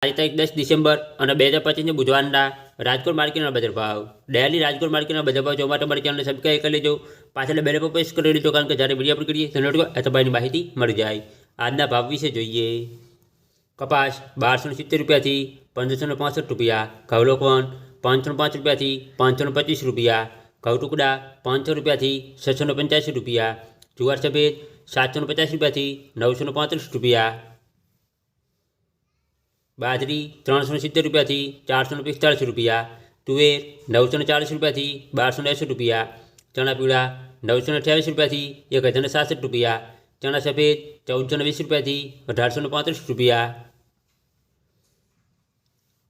आज तारीख 10 डिसेम्बर और 2025 बुधवार राजकोट मार्केट बजार भाव। डेली राजकोट मार्केट बजार भाव जोवा माटे चैनल सब्सक्राइब कर लीजो, पाछळ बेल पर प्रेस कर लीजो, कारण के જ્યારે विडियो अपलोड करिए तो भाईनी माहिती मळी जाए। आजना भाव विषे जोईए। कपास 1270 रुपया थी 1565 रुपया, घઉ लोकोन 505 रुपया थी 525 रुपया, घઉ टुकड़ा 500 रुपया थी 685 रुपया, जुवार सफेद 750 रुपया थी 935 रुपया, बाजरी 370 रुपया थी 445 रुपया, तुवेर 940 रुपया थी 1280 रुपया, चना पीड़ा 928 रुपया थी 1067 रुपया, चना सफेद 1420 रुपया थी 1835 रुपया,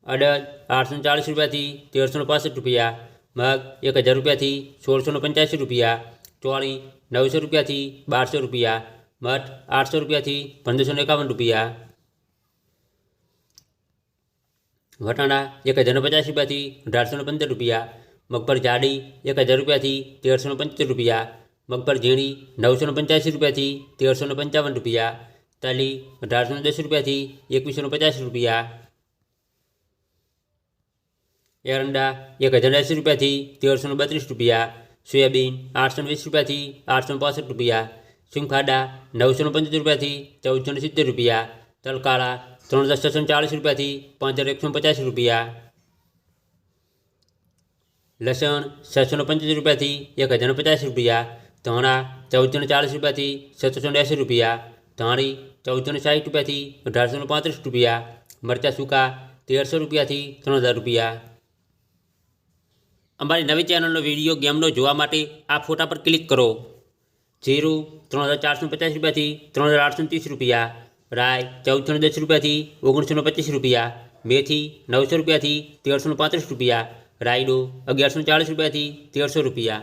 अड़द 840 रुपया थी 1365 रुपया, मग 1000 रुपया थी 1685 रुपया, चौड़ी 900 रुपया थी 1200 रुपया, मठ 800 रुपया थी 1551 रुपया, वटाणा 1050 रुपया थी 1815 रुपया, मगफळ जाडी 1000 रुपया थी 1375 रुपया, मगफळ झीणी 985 रुपया थी 1355 रुपया, तली 1810 रुपया थी 2150 रुपया, एरंडा 1080 रुपया थी 1332 रुपया, सोयाबीन 820 रुपया थी 865 रुपया, सिंगखाडा 975 रुपया थी 1470 रुपया, तलकाड़ा 3640 रुपया थी 5150 रुपया, लसन 775 रुपया थी 1050 रुपया, धाणा 1440 रुपया थी 780 रुपया, धाणी 1460 रुपया थी 1835 रुपया, मरचा सूका 1300 रुपया थी 3000 रुपया। अमारी नवी चैनल विडियो गेमनो जोवा माटे आ फोटा पर क्लिक करो। जीरु 3450 रुपया थी 3830 रुपया, राय 1410 रुपया थी 1925 रुपया, मेथी 900 रुपया थी 1335 रुपया, रायडो 1140 रुपया थी 1300 रुपया।